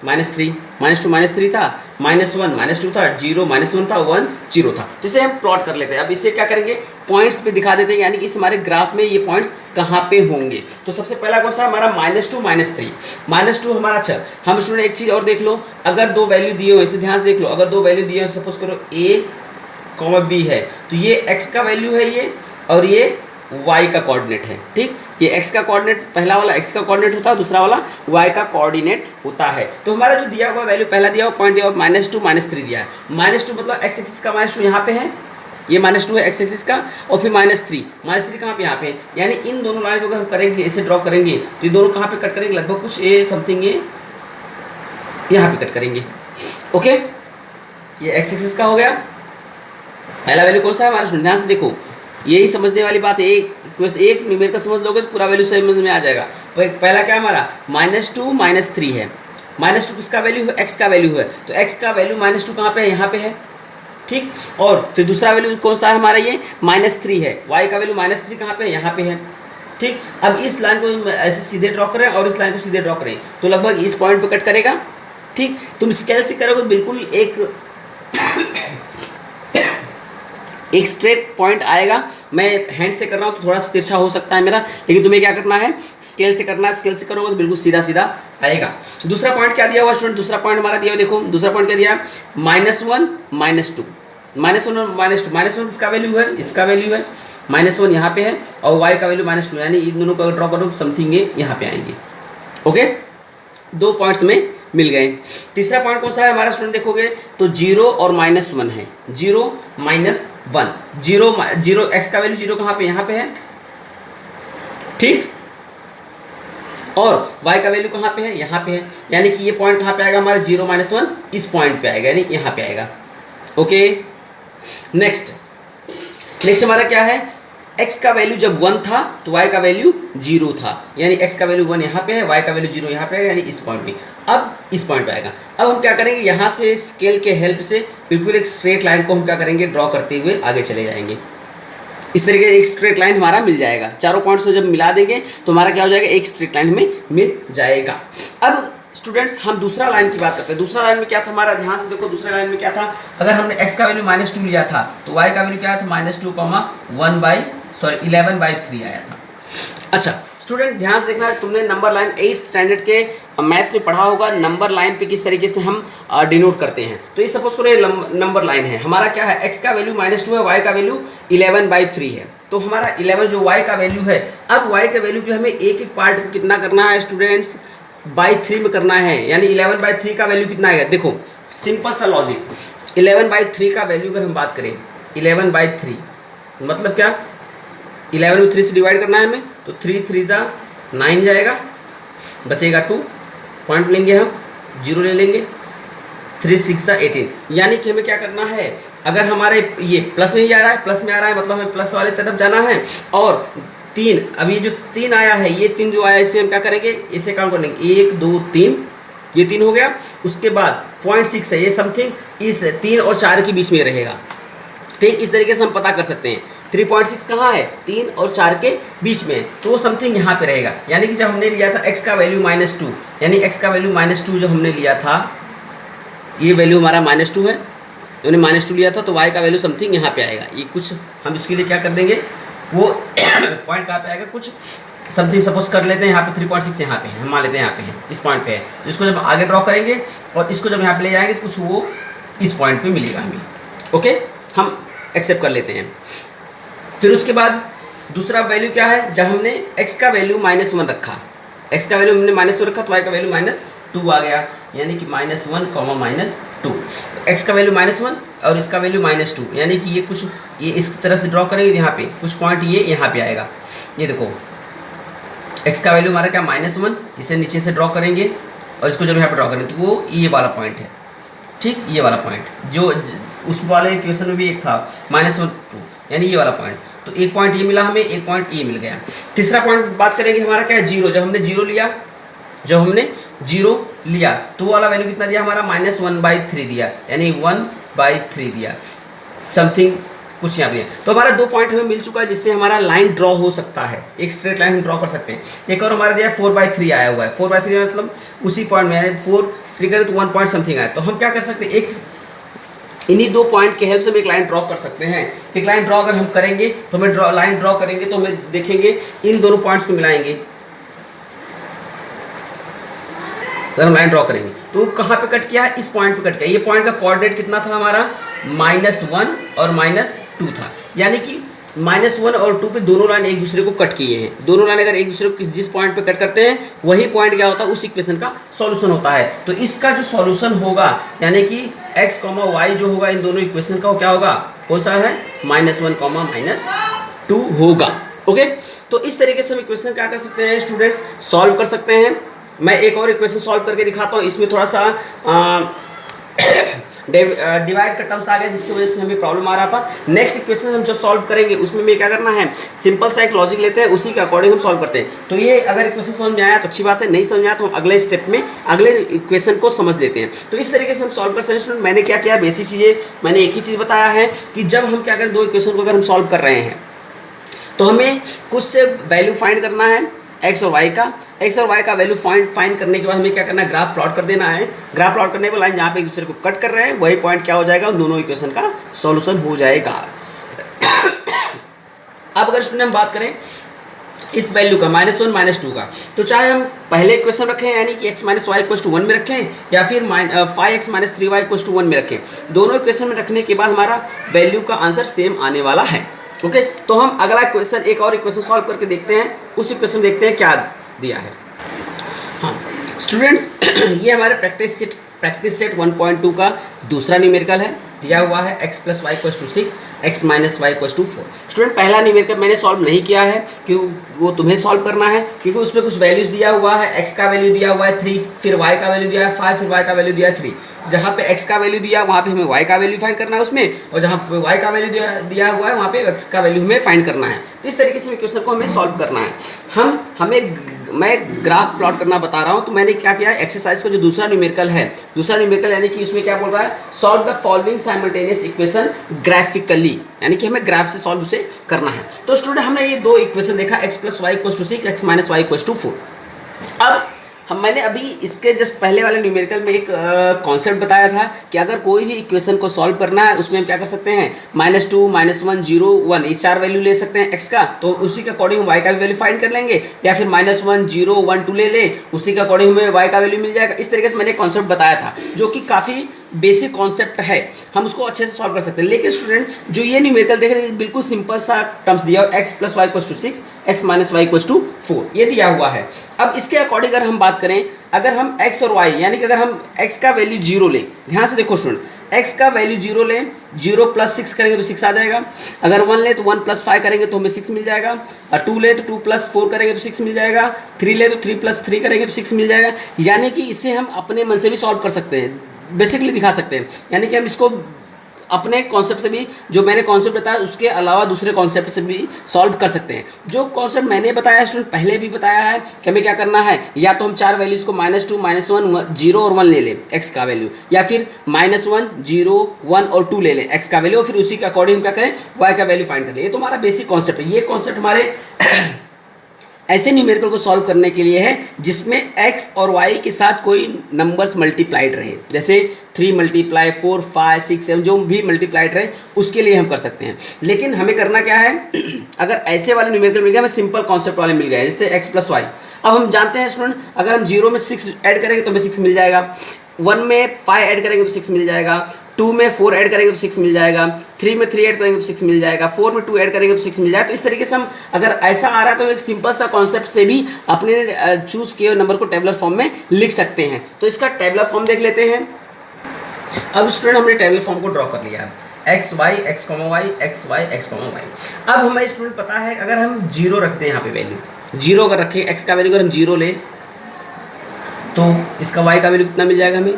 Speaker 1: -3 -2 -3 था, -1 -2 था, 0 -1 था, 1 0 था। तो इसे हम प्लॉट कर लेते हैं। अब इसे क्या करेंगे, पॉइंट्स पे दिखा देते हैं, यानी कि इस हमारे ग्राफ में ये पॉइंट्स कहाँ पे होंगे। तो सबसे पहला कौन सा हमारा -2 -3 -2 हमारा। अच्छा, हम स्टूडेंट एक चीज़ और देख लो, अगर दो वैल्यू दिए हो, इसे ध्यान से देख लो, अगर दो वैल्यू दिए हो, सपोज करो a, b है, तो ये x का वैल्यू है ये, और ये y का कोऑर्डिनेट है। ठीक, ये x का कोऑर्डिनेट, पहला वाला x का कोऑर्डिनेट होता है, दूसरा वाला y का कोऑर्डिनेट होता है। तो हमारा जो दिया हुआ वैल्यू, पहला दिया हुआ पॉइंट दिया हुआ -2 -3 दिया है। -2 मतलब x एक्सिस का -2 यहाँ पे है, ये -2 है x एक्सिस का, और फिर -3 कहाँ पे, यहाँ पे। यानी इन दोनों लाइन को अगर हम करेंगे, इसे ड्रॉ करेंगे, तो ये दोनों कहाँ पे कट करेंगे, लगभग कुछ ये समथिंग ये यहाँ पे कट करेंगे। ओके, ये x एक्सिस का हो गया। पहला वैल्यू कौन सा है हमारा, ध्यान से देखो, यही समझने वाली बात है। एक न्यूमेरिकल समझ लोगे तो पूरा वैल्यू समझ में आ जाएगा। पहला क्या हमारा -2 -3 है, -2 किसका वैल्यू है, x का वैल्यू है, तो x का वैल्यू -2 कहाँ पे है, यहाँ पे है। ठीक, और फिर दूसरा वैल्यू कौन सा है हमारा, ये -3 है, y का वैल्यू -3 कहाँ पे है, यहाँ पे है। ठीक, अब इस लाइन को ऐसे सीधे ड्रॉ करें और इस लाइन को सीधे ड्रॉ करें, तो लगभग इस पॉइंट पे कट करेगा। ठीक, तुम स्केल से करोगे तो बिल्कुल एक स्ट्रेट पॉइंट आएगा। मैं हैंड से कर रहा हूँ तो थोड़ा सा तिरछा हो सकता है मेरा, लेकिन तुम्हें क्या करना है, स्केल से करना है। स्केल से करोगे तो बिल्कुल सीधा सीधा आएगा। दूसरा पॉइंट क्या दिया हुआ स्टूडेंट, दूसरा पॉइंट हमारा दिया हुआ, देखो दूसरा पॉइंट क्या दिया, -1 -2 -1 और -2 किसका वैल्यू है, इसका वैल्यू है, -1 यहाँ पे है, और y का वैल्यू -2, यानी इन दोनों को ड्रॉ करो समथिंग ये यहाँ पे आएंगे। ओके, दो पॉइंट्स में मिल गए। तीसरा पॉइंट कौन सा है हमारा स्टूडेंट, देखोगे तो 0 और -1 है, 0 -1, 0 x का वैल्यू 0 कहाँ पे, यहाँ पे है। ठीक, और y का वैल्यू कहाँ पे है, यहाँ पे है, यानी कि ये पॉइंट कहाँ पे आएगा हमारा, 0 -1 इस पॉइंट पे आएगा, यानी यहाँ पे आएगा। ओके, नेक्स्ट हमारा क्या है, x का वैल्यू जब 1 था तो y का वैल्यू 0 था, यानी x का वैल्यू 1 यहाँ पे है, y का वैल्यू 0 यहाँ पे है, यानी इस पॉइंट पे। अब इस पॉइंट पे आएगा। अब हम क्या करेंगे, यहाँ से स्केल के हेल्प से बिल्कुल एक स्ट्रेट लाइन को हम क्या करेंगे, ड्रॉ करते हुए आगे चले जाएंगे। इस तरीके से एक स्ट्रेट लाइन हमारा मिल जाएगा। चारों पॉइंट्स को जब मिला देंगे तो हमारा क्या हो जाएगा, एक स्ट्रेट लाइन हमें मिल जाएगा। अब स्टूडेंट्स हम दूसरा लाइन की बात करते हैं। दूसरा लाइन में क्या था हमारा, ध्यान से देखो, दूसरा लाइन में क्या था, अगर हमने x का वैल्यू -2 लिया था तो y का वैल्यू क्या था, -2, 11/3 आया था। अच्छा स्टूडेंट ध्यान से देखना, तुमने नंबर लाइन 8th स्टैंडर्ड के मैथ्स में पढ़ा होगा, नंबर लाइन पे किस तरीके से हम डिनोट करते हैं। तो ये सपोज करो ये नंबर लाइन है, हमारा क्या है, x का वैल्यू -2 है, y का वैल्यू 11/3 है। तो हमारा 11 जो y का वैल्यू है, अब y के वैल्यू के लिए हमें एक एक पार्ट को कितना करना है स्टूडेंट्स, बाई 3 में करना है, यानी 11/3 का वैल्यू कितना आएगा। देखो सिंपल सा लॉजिक, 11/3 का वैल्यू अगर हम बात करें, 11/3 मतलब क्या, 11 में 3 से डिवाइड करना है हमें, तो 3 3 9 जाएगा, बचेगा 2 पॉइंट लेंगे हम, 0 ले लेंगे, 3 6 18, यानी कि हमें क्या करना है, अगर हमारे ये प्लस में ही आ रहा है, प्लस में आ रहा है मतलब हमें प्लस वाले तरफ जाना है, और 3, अब ये जो 3 आया है, ये 3 जो आया है इसे हम क्या करेंगे, इसे काउंट कर लेंगे, 1 2 3, ये 3 हो गया। उसके बाद 0.6 है, ये समथिंग इस 3 और 4 के बीच में रहेगा। ठीक, इस तरीके से हम पता कर सकते हैं 3.6 कहाँ है, 3 और 4 के बीच में, तो वो समथिंग यहाँ पे रहेगा। यानी कि जब हमने लिया था x का वैल्यू -2, यानी x का वैल्यू -2 जब हमने लिया था, ये वैल्यू हमारा -2 है, तो हमने -2 लिया था, तो y का वैल्यू समथिंग यहाँ पे आएगा। ये कुछ हम इसके लिए क्या कर देंगे, वो पॉइंट कहाँ पे आएगा, कुछ समथिंग सपोज कर लेते हैं यहाँ पे 3.6 यहाँ पे है, हम मान लेते हैं यहाँ पे है, इस पॉइंट पे है, तो इसको जब आगे ड्रॉ करेंगे और इसको जब यहाँ पे ले जाएंगे तो कुछ वो इस पॉइंट पे मिलेगा हमें। ओके, हम एक्सेप्ट कर लेते हैं। फिर उसके बाद दूसरा वैल्यू क्या है, जब हमने x का वैल्यू -1 रखा, x का वैल्यू हमने -1 रखा तो y का वैल्यू -2 आ गया, यानी कि -1, -2। x का वैल्यू -1 और इसका वैल्यू -2, यानी कि ये कुछ ये इस तरह से ड्रॉ करेंगे, यहाँ पे कुछ पॉइंट ये यहाँ पे आएगा। ये देखो x का वैल्यू हमारा क्या -1, इसे नीचे से ड्रॉ करेंगे और इसको जब यहाँ पे ड्रॉ करेंगे तो वो ये वाला पॉइंट है, ठीक, ये वाला पॉइंट जो उस वाले इक्वेशन में भी एक था -1, 2, यानी ये वाला पॉइंट। तो एक पॉइंट ये मिला हमें, एक पॉइंट ये मिल गया। तीसरा पॉइंट बात करेंगे हमारा क्या है, 0। जब हमने 0 लिया तो वो वाला वैल्यू कितना दिया हमारा, -1/3 दिया, यानी 1/3 दिया, समथिंग कुछ यहाँ पे। तो हमारा 2 पॉइंट हमें मिल चुका है जिससे हमारा लाइन ड्रॉ हो सकता है, एक स्ट्रेट लाइन हम ड्रॉ कर सकते हैं। एक और हमारा दिया 4/3 आया हुआ है, 4/3 मतलब उसी पॉइंट में, यानी 4 3 करें तो 1 पॉइंट समथिंग आया। तो हम क्या कर सकते हैं, एक इन्हीं 2 पॉइंट के हेल्प से हम एक लाइन ड्रॉ कर सकते हैं। एक लाइन ड्रॉ अगर हम करेंगे तो हमें लाइन ड्रॉ करेंगे तो हमें देखेंगे इन दोनों पॉइंट्स को मिलाएंगे, अगर हम लाइन ड्रॉ करेंगे तो कहाँ पे कट किया है, इस पॉइंट पे कट किया। ये पॉइंट का कोऑर्डिनेट कितना था हमारा, -1 और -2 था, यानी कि -1 और 2 पे दोनों लाइन एक दूसरे को कट किए हैं। दोनों लाइन अगर एक दूसरे को जिस पॉइंट पे कट करते हैं वही पॉइंट क्या होता है, उस इक्वेशन का सॉल्यूशन होता है। तो इसका जो सॉल्यूशन होगा, यानी कि x, y जो होगा इन दोनों इक्वेशन का, वो क्या होगा, कौन सा है, -1, -2 होगा। ओके, तो इस तरीके से हम इक्वेशन क्या कर सकते हैं स्टूडेंट्स, सॉल्व कर सकते हैं। मैं एक और इक्वेशन सॉल्व करके दिखाता हूँ, इसमें थोड़ा सा डिवाइड का टर्म्स आ गया जिसकी वजह से हमें प्रॉब्लम आ रहा था। नेक्स्ट इक्वेशन हम जो सॉल्व करेंगे उसमें हमें क्या करना है, सिंपल सा एक लॉजिक लेते हैं, उसी के अकॉर्डिंग हम सॉल्व करते हैं। तो ये अगर इक्वेशन समझ में आया तो अच्छी बात है, नहीं समझ में आया तो हम अगले स्टेप में अगले इक्वेशन को समझ लेते हैं। तो इस तरीके से हम सॉल्व कर सकते हैं। मैंने क्या किया, बेसिक चीज़ें मैंने एक ही चीज़ बताया है कि जब हम क्या करें, 2 इक्वेशन को अगर हम सॉल्व कर रहे हैं तो हमें कुछ से वैल्यू फाइंड करना है, x और y का वैल्यू फाइंड करने के बाद हमें क्या करना है, ग्राफ प्लॉट कर देना है। ग्राफ प्लॉट करने पर लाइन जहाँ पे एक दूसरे को कट कर रहे हैं वही पॉइंट क्या हो जाएगा, उन दोनों इक्वेशन का सॉल्यूशन हो जाएगा। अब अगर स्टूडेंट हम बात करें इस वैल्यू का -1 -2 का, तो चाहे हम पहले इक्वेशन रखें यानी कि x - y = 1 में रखें या फिर 5x - 3y = 1 में रखें, दोनों इक्वेशन में रखने के बाद हमारा वैल्यू का आंसर सेम आने वाला है। ओके, तो हम अगला क्वेश्चन, एक और इक्वेशन सॉल्व करके देखते हैं, उस इक्वेशन देखते हैं क्या दिया है। हाँ स्टूडेंट्स, ये हमारे प्रैक्टिस सेट 1.2 का दूसरा न्यूमेरिकल है। दिया हुआ है x + y = 6, x - y = 4। Student पहला न्यूमेरिकल मैंने सॉल्व नहीं किया है क्यों, वो तुम्हें सॉल्व करना है, क्योंकि उसमें कुछ वैल्यूज दिया हुआ है। x का वैल्यू दिया हुआ है 3, फिर y का वैल्यू दिया है 5, फिर y का वैल्यू दिया है 3। जहाँ पे x का वैल्यू दिया वहाँ पे हमें y का वैल्यू फाइंड करना है उसमें, और जहाँ पे y का वैल्यू दिया हुआ है वहाँ पे x का वैल्यू हमें फाइंड करना है। तो इस तरीके से क्वेश्चन को हमें सॉल्व करना है। मैं ग्राफ प्लॉट करना बता रहा हूँ। तो मैंने क्या किया, एक्सरसाइज का जो दूसरा न्यूमेरिकल है, यानी कि इसमें क्या बोल रहा है, solve the following simultaneous equation graphically, यानी कि हमें ग्राफ से सॉल्व उसे करना है। तो स्टूडेंट हमने ये 2 इक्वेशन देखा, x + y = 6, x - y = 4। अब मैंने अभी इसके जस्ट पहले वाले न्यूमेरिकल में एक कॉन्सेप्ट बताया था कि अगर कोई भी इक्वेशन को सॉल्व करना है उसमें हम क्या कर सकते हैं, -2, -1, 0, 1 ये 4 वैल्यू ले सकते हैं x का, तो उसी के अकॉर्डिंग हम y का भी वैल्यू फाइंड कर लेंगे, या फिर -1, 0, 1, 2 ले लें, उसी के अकॉर्डिंग हमें y का वैल्यू मिल जाएगा। इस तरीके से मैंने कॉन्सेप्ट बताया था जो कि काफ़ी बेसिक कॉन्सेप्ट है, हम उसको अच्छे से सॉल्व कर सकते हैं। लेकिन स्टूडेंट जो ये न्यूमेरिकल देख रहे हैं बिल्कुल सिंपल सा टर्म्स दिया हुआ, x + y = 6, x - y = 4 ये दिया हुआ है। अब इसके अकॉर्डिंग अगर हम बात करें, अगर हम x और y यानी कि अगर हम x का वैल्यू 0 लें, ध्यान से देखो स्टूडेंट, x का वैल्यू 0 लें, 0 + 6 करेंगे तो 6 आ जाएगा। अगर 1 लें तो 1 + 5 करेंगे तो हमें 6 मिल जाएगा, और 2 लें तो 2 + 4 करेंगे तो 6 मिल जाएगा, 3 लें तो 3 + 3 करेंगे तो 6 मिल जाएगा। यानी कि इसे हम अपने मन से भी सॉल्व कर सकते हैं, बेसिकली दिखा सकते हैं, यानी कि हम इसको अपने कॉन्सेप्ट से भी, जो मैंने कॉन्सेप्ट बताया उसके अलावा दूसरे कॉन्सेप्ट से भी सॉल्व कर सकते हैं। जो कॉन्सेप्ट मैंने बताया स्टूडेंट पहले भी बताया है कि हमें क्या करना है, या तो हम 4 वैल्यूज को -2, -1, 0 और 1 ले लें x का वैल्यू, या फिर -1, 0, 1 और 2 ले लें x का वैल्यू, और फिर उसी के अकॉर्डिंग क्या करें, y का वैल्यू फाइंड कर लें। ये तो हमारा बेसिक कॉन्सेप्ट है। ये कॉन्सेप्ट हमारे ऐसे न्यूमेरिकल को सॉल्व करने के लिए है जिसमें x और y के साथ कोई नंबर्स मल्टीप्लाइड रहे, जैसे 3 मल्टीप्लाई 4 5 6 7 जो भी मल्टीप्लाइड रहे उसके लिए हम कर सकते हैं। लेकिन हमें करना क्या है अगर ऐसे वाले न्यूमेरिकल मिल गया, हमें सिंपल कॉन्सेप्ट वाले मिल गए जैसे x प्लस वाई। अब हम जानते हैं स्टूडेंट, अगर हम 0 में 6 ऐड करेंगे तो हमें 6 मिल जाएगा, 1 में 5 ऐड करेंगे तो 6 मिल जाएगा, 2 में 4 ऐड करेंगे तो 6 मिल जाएगा, 3 में 3 ऐड करेंगे तो 6 मिल जाएगा, 4 में 2 ऐड करेंगे तो 6 मिल जाएगा। तो इस तरीके से हम अगर ऐसा आ रहा है तो एक सिंपल सा कॉन्सेप्ट से भी अपने चूज किए हुए नंबर को टेबलर फॉर्म में लिख सकते हैं। तो इसका टेबलर फॉर्म देख लेते हैं। अब स्टूडेंट हमने टेबलर फॉर्म को ड्रॉ कर लिया है, x y x comma y x y x comma y. अब हमें स्टूडेंट पता है अगर हम 0 रखते हैं यहाँ पे वैल्यू 0 अगर रखें, एक्स का वैल्यू अगर हम 0 लें तो इसका वाई का वैल्यू कितना मिल जाएगा, हमें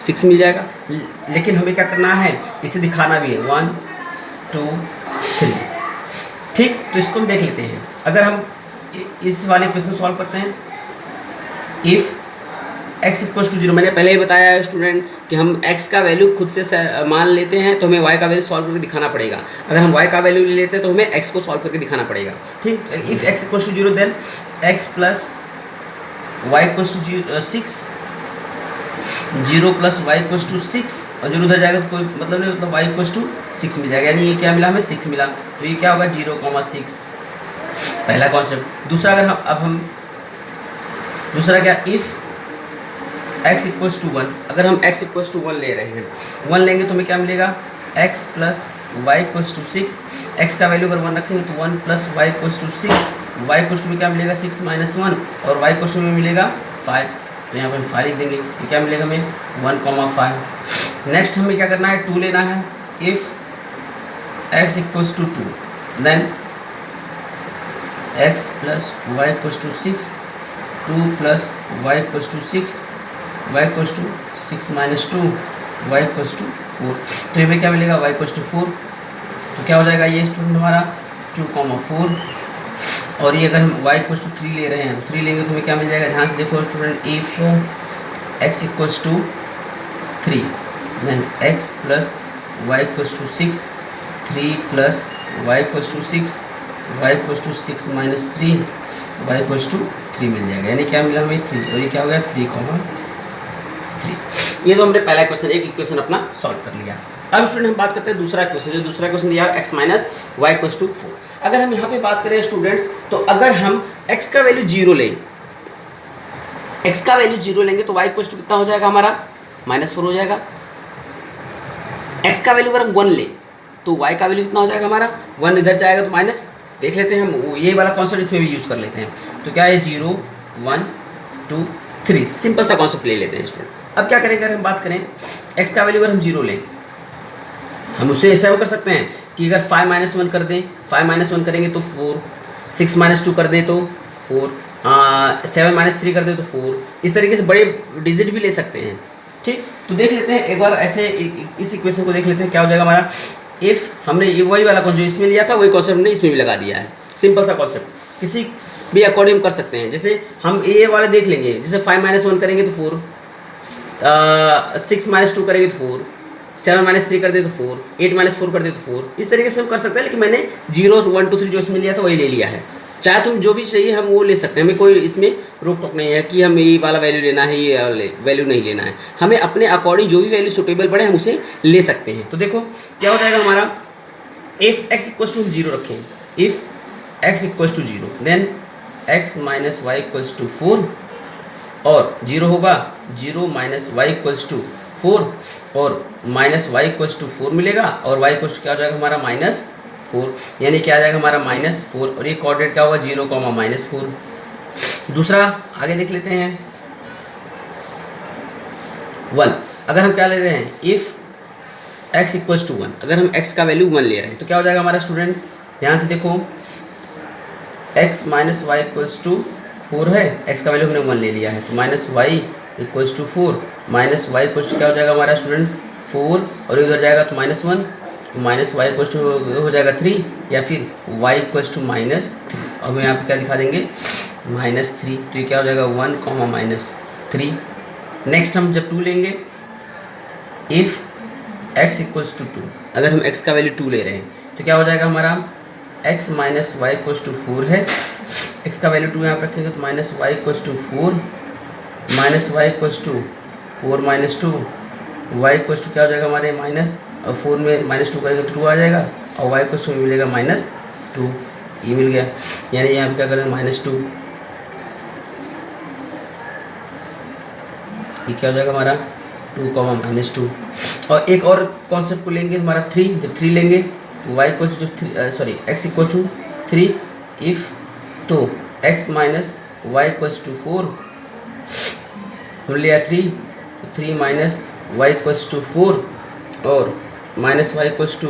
Speaker 1: 6 मिल जाएगा। लेकिन हमें क्या करना है, इसे दिखाना भी है 1 2 3, ठीक। तो इसको हम देख लेते हैं। अगर हम इस वाले क्वेश्चन सॉल्व करते हैं, इफ़ x इक्वल्स टू 0, मैंने पहले ही बताया है स्टूडेंट कि हम x का वैल्यू खुद से मान लेते हैं तो हमें y का वैल्यू सॉल्व करके दिखाना पड़ेगा। अगर हम y का वैल्यू ले लेते हैं तो हमें x को सॉल्व करके दिखाना पड़ेगा, ठीक। If x equals to 0 then x plus y equals to 6, 0 plus y equals to 6 और 0 उधर जाएगा तो कोई मतलब नहीं, मतलब y इक्वल्स टू 6 मिल जाएगा। यानी ये क्या मिला, हमें 6 मिला। तो ये क्या होगा 0,6, पहला कॉन्सेप्ट। दूसरा अगर हम दूसरा क्या, इफ़ x इक्वल्स टू 1, अगर हम x इक्वल्स टू 1 ले रहे हैं, 1 लेंगे तो हमें क्या मिलेगा, x plus y equals to 6, x का वैल्यू अगर 1 रखेंगे तो 1 plus y equals to 6, y equals to में क्या मिलेगा 6 माइनस 1 और y इक्वल्स टू में मिलेगा 5। तो यहाँ पर हम 5 लिख देंगे तो क्या मिलेगा हमें 1,5। नेक्स्ट हमें क्या करना है, 2 लेना है। If x equals to 2 then x plus y equals to 6, 2 plus y equals to 6, y equals to 6 minus 2, y equals to 4। तो हमें क्या मिलेगा, y इक्वल्स टू 4। तो क्या हो जाएगा ये स्टूडेंट हमारा 2,4। और ये अगर हम y इक्वल्स टू 3 ले रहे हैं, 3 लेंगे तो हमें क्या मिल जाएगा, ध्यान से देखो student. If x equals to 3 then x plus y equals to 6, 3 plus y equals to 6, y equals to 6 minus 3, y equals to 3 मिल जाएगा। यानी क्या मिला हमें 3, और ये क्या हो गया 3,3। ये तो हमने पहला क्वेश्चन, एक इक्वेशन अपना सॉल्व कर लिया। अब स्टूडेंट हम बात करते हैं दूसरा क्वेश्चन, जो दूसरा क्वेश्चन दिया x minus y equals to 4। अगर हम यहाँ पे बात करें स्टूडेंट्स, तो अगर हम x का वैल्यू 0 लें, x का वैल्यू 0 लेंगे तो y इक्वल्स टू कितना हो जाएगा हमारा, -4 हो जाएगा। x का वैल्यू अगर हम 1 लें तो y का वैल्यू कितना हो जाएगा हमारा, 1 इधर जाएगा तो माइनस, देख लेते हैं हम ये वाला कॉन्सेप्ट इसमें भी यूज़ कर लेते हैं। तो क्या है 0 1 2 3, सिंपल सा कॉन्सेप्ट ले लेते हैं स्टूडेंट। अब क्या करेंगे, अगर हम बात करें x का वैल्यू अगर हम 0 लें, हम उससे ऐसा कर सकते हैं कि अगर 5 माइनस 1 कर दें, 5 माइनस 1 करेंगे तो 4, 6 माइनस 2 कर दें तो 4, 7 माइनस 3 कर दें तो 4। इस तरीके से बड़े डिजिट भी ले सकते हैं, ठीक। तो देख लेते हैं एक बार ऐसे इस इक्वेशन को देख लेते हैं क्या हो जाएगा हमारा। इफ़ हमने ये वही वाला कॉन्सेप्ट जो इसमें लिया था वही कॉन्सेप्ट हमने इसमें भी लगा दिया है। सिंपल सा कॉन्सेप्ट किसी भी अकॉर्डिंग कर सकते हैं। जैसे हम ये वाला देख लेंगे, जैसे 5 माइनस 1 करेंगे तो 4, 6 माइनस 2 करेंगे तो 4, 7 माइनस 3 कर दे तो 4, 8 माइनस 4 कर दे तो 4। इस तरीके से हम कर सकते हैं, लेकिन मैंने 0 1 2 3 जो इसमें लिया था वही ले लिया है। चाहे तुम जो भी चाहिए हम वो ले सकते हैं, हमें कोई इसमें रोक टोक नहीं है कि हमें ये वाला वैल्यू लेना है, ये वैल्यू नहीं लेना है। हमें अपने अकॉर्डिंग जो भी वैल्यू सुटेबल पड़े हम उसे ले सकते हैं। तो देखो क्या हो जाएगा हमारा, इफ़ x इक्वल्स टू 0 रखें, if x equals to 0 then x minus y equals to 4 और 0 होगा 0 माइनस वाई इक्वल्स टू 4 और माइनस वाई इक्वल्स टू 4 मिलेगा और y इक्वल्स टू क्या हो जाएगा हमारा -4, यानी क्या आ जाएगा हमारा -4 और ये कोऑर्डिनेट क्या होगा 0, -4। दूसरा आगे देख लेते हैं 1। अगर हम क्या ले रहे हैं, इफ़ x इक्वल्स टू 1, अगर हम x का वैल्यू 1 ले रहे हैं तो क्या हो जाएगा हमारा स्टूडेंट, ध्यान से देखो x minus y equals to 4 है, x का वैल्यू हमने 1 ले लिया है तो minus y equals to 4, minus y equals to क्या हो जाएगा हमारा स्टूडेंट 4 और इधर जाएगा तो -1, माइनस वाई इक्वल्स टू हो जाएगा 3 या फिर y इक्वल्स टू -3। और हम यहाँ पे क्या दिखा देंगे -3, तो ये क्या हो जाएगा 1, -3। नेक्स्ट हम जब 2 लेंगे, इफ़ x इक्वल्स टू 2, अगर हम x का वैल्यू 2 ले रहे हैं तो क्या हो जाएगा हमारा x minus y equals to 4 है, एक्स का वैल्यू 2 यहाँ पर रखेंगे तो minus y equals to 4, minus y equals to 4 minus 2, y equals to क्या हो जाएगा हमारे माइनस, और 4 में माइनस 2 करेंगे तो 2 आ जाएगा, और वाई इक्वल्स टू मिलेगा -2, ये मिल गया। यानी यहाँ पर क्या करेंगे -2, ये क्या हो जाएगा हमारा 2, -2। और एक और कॉन्सेप्ट को लेंगे हमारा 3, जब 3 लेंगे तो y equals to x equal to 3 if तो x minus y equals to 4, हम लिया 3 तो 3 माइनस वाई इक्वल्स टू 4 और minus y equals to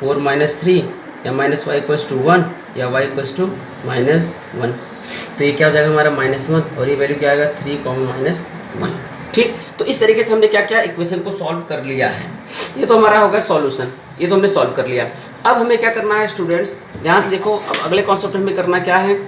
Speaker 1: 4 minus 3 या माइनस वाई इक्वल्स टू 1 या वाई इक्वल्स टू -1। तो ये क्या हो जाएगा हमारा -1 और ये वैल्यू क्या आएगा 3, -1। ठीक, तो इस तरीके से हमने क्या क्या इक्वेशन को सॉल्व कर लिया है। ये तो हमारा होगा सॉल्यूशन, ये तो हमने सॉल्व कर लिया। अब हमें क्या करना है स्टूडेंट्स, ध्यान से देखो, अब अगले कॉन्सेप्ट हमें करना क्या है,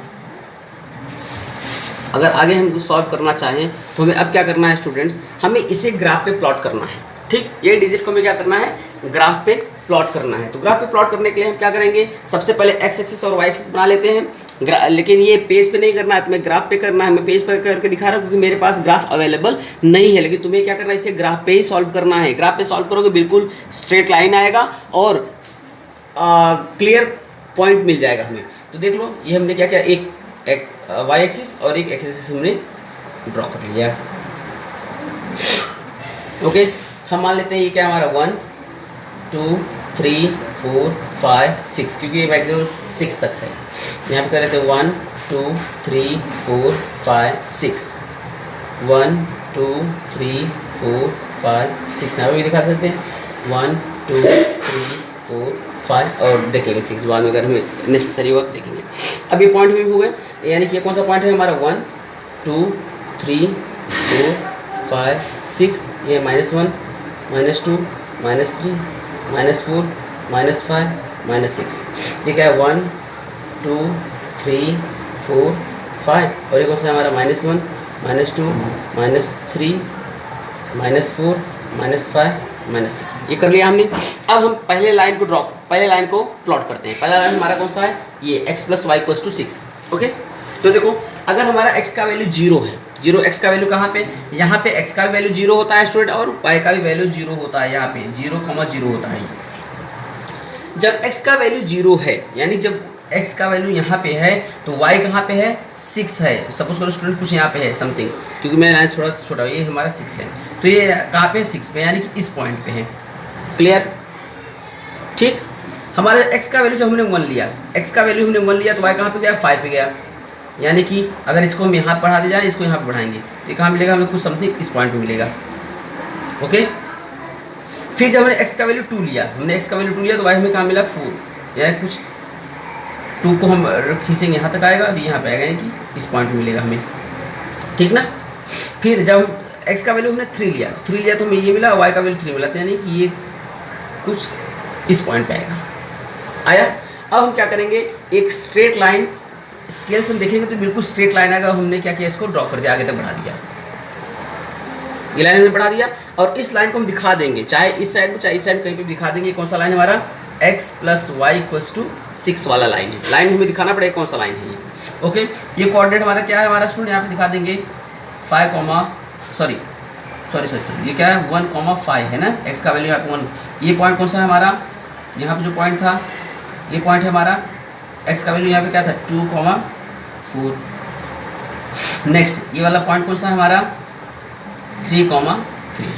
Speaker 1: अगर आगे हम सॉल्व करना चाहें तो हमें अब क्या करना है स्टूडेंट्स, हमें इसे ग्राफ पे प्लॉट करना है। ठीक, ये डिजिट को हमें क्या करना है, ग्राफ पे प्लॉट करना है। तो ग्राफ पे प्लॉट करने के लिए हम क्या करेंगे, सबसे पहले एक्स एक्सिस और वाई एक्सिस बना लेते हैं, लेकिन ये पेज पे नहीं करना है, तुम्हें ग्राफ पे करना है। मैं पेज पर करके दिखा रहा हूँ क्योंकि मेरे पास ग्राफ अवेलेबल नहीं है, लेकिन तुम्हें क्या करना है, इसे ग्राफ पे ही सॉल्व करना है। ग्राफ पे सॉल्व करोगे बिल्कुल स्ट्रेट लाइन आएगा और क्लियर पॉइंट मिल जाएगा हमें। तो देख लो, ये हमने क्या किया, एक वाई एक्सिस और एक एक्स एक्सिस हमने ड्रॉ कर लिया। ओके, हम मान लेते हैं ये क्या हमारा 1 2 3 4 5 6, क्योंकि ये मैक्सिमम 6 तक है। यहाँ पे कर लेते हैं 1 2 3 4 5 6, 1 2 3 4 5 6, यहाँ पे भी दिखा सकते हैं 1 2 3 4 5 और देख लेंगे 6 बाद में अगर हमें नेसेसरी हो तो देखेंगे। अब ये पॉइंट में हो गए, यानी कि ये कौन सा पॉइंट है हमारा 1 2 3 4 5 6, ये -1 -2 -3 -4 -5 -6, ये क्या है 1 2 3 4 5 और ये कौन सा है हमारा -1 -2 -3 -4 -5 -6, ये कर लिया हमने। अब हम पहले लाइन को प्लॉट करते हैं। पहला लाइन हमारा कौन सा है, ये x + y = 6। ओके, तो देखो, अगर हमारा x का वैल्यू 0 है, 0 x का वैल्यू कहाँ पे, यहाँ पे x का भी वैल्यू 0 होता है स्टूडेंट और y का भी वैल्यू 0 होता है, यहाँ पे 0,0 होता है। जब x का वैल्यू 0 है, यानी जब x का वैल्यू यहाँ पे है तो y कहाँ पे है, 6 है। सपोज करो स्टूडेंट कुछ यहाँ पे है समथिंग, क्योंकि मेरा लाइन थोड़ा छोटा, ये हमारा 6 है, तो ये कहाँ पे है, 6 पे, यानी कि इस पॉइंट पे है। क्लियर, ठीक। हमारे x का वैल्यू जो हमने 1 लिया, x का वैल्यू हमने 1 लिया तो y कहाँ पे गया, 5 पे गया। यानी कि अगर इसको हम यहाँ बढ़ा दिया जाए, इसको यहाँ पे बढ़ाएंगे तो ये कहाँ मिलेगा हमें, कुछ समथिंग इस पॉइंट पे मिलेगा। ओके, फिर जब हमने x का वैल्यू 2 लिया, तो y हमें कहाँ मिला 4, यानी कुछ 2 को हम खींचेंगे यहाँ तक आएगा और यहाँ पे आएगा, यानी कि इस पॉइंट पे मिलेगा हमें। ठीक ना। फिर जब x का वैल्यू हमने 3 लिया तो हमें ये मिला, y का वैल्यू 3 मिला, तो यानी कि ये कुछ इस पॉइंट पे आया। अब हम क्या करेंगे, एक स्ट्रेट लाइन स्केल से हम देखेंगे तो बिल्कुल स्ट्रेट लाइन आएगा। हमने क्या किया, इसको ड्रॉ कर दिया, आगे तक बढ़ा दिया, ये लाइन हमने बढ़ा दिया और इस लाइन को हम दिखा देंगे, चाहे इस साइड में चाहे इस साइड कहीं पे दिखा देंगे। कौन सा लाइन हमारा, x + y = 6 वाला लाइन है। लाइन हमें दिखाना पड़ेगा कौन सा लाइन है ये। ओके, ये कोऑर्डिनेट हमारा क्या है, हमारा स्टूडेंट यहाँ पे दिखा देंगे 5, ये क्या है 1,5 है ना, x का वैल्यू यहाँ पे 1। ये पॉइंट कौन सा है हमारा, यहाँ पे जो पॉइंट था, ये पॉइंट है हमारा, x का वैल्यू यहाँ पे क्या था 2,4। नेक्स्ट ये वाला पॉइंट कौन सा है हमारा 3,3।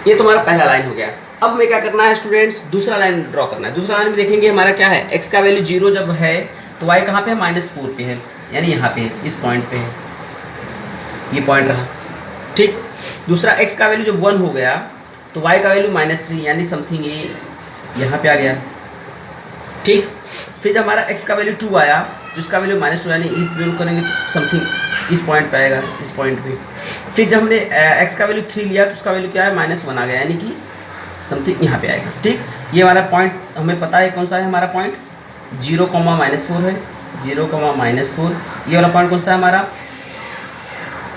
Speaker 1: ये तो हमारा पहला लाइन हो गया। अब हमें क्या करना है स्टूडेंट्स, दूसरा लाइन ड्रॉ करना है। दूसरा लाइन में देखेंगे हमारा क्या है, x का वैल्यू 0 जब है तो y कहाँ पे है, -4 पे है, यानी यहाँ पे इस पॉइंट पे है, ये पॉइंट रहा। ठीक, दूसरा x का वैल्यू जब 1 हो गया तो y का वैल्यू -3, यानी समथिंग ये यहाँ पे आ गया। ठीक, फिर जब हमारा x का वैल्यू 2 आया तो इसका वैल्यू -2, यानी इस दोनों करेंगे तो समथिंग इस पॉइंट पे आएगा, इस पॉइंट पे। फिर जब हमने x का वैल्यू 3 लिया तो उसका वैल्यू क्या है, -1 आ गया, यानी कि समथिंग यहाँ पे आएगा। ठीक, ये हमारा पॉइंट हमें पता है कौन सा है हमारा पॉइंट, 0,-4 है, 0,-4। ये वाला पॉइंट कौन सा है हमारा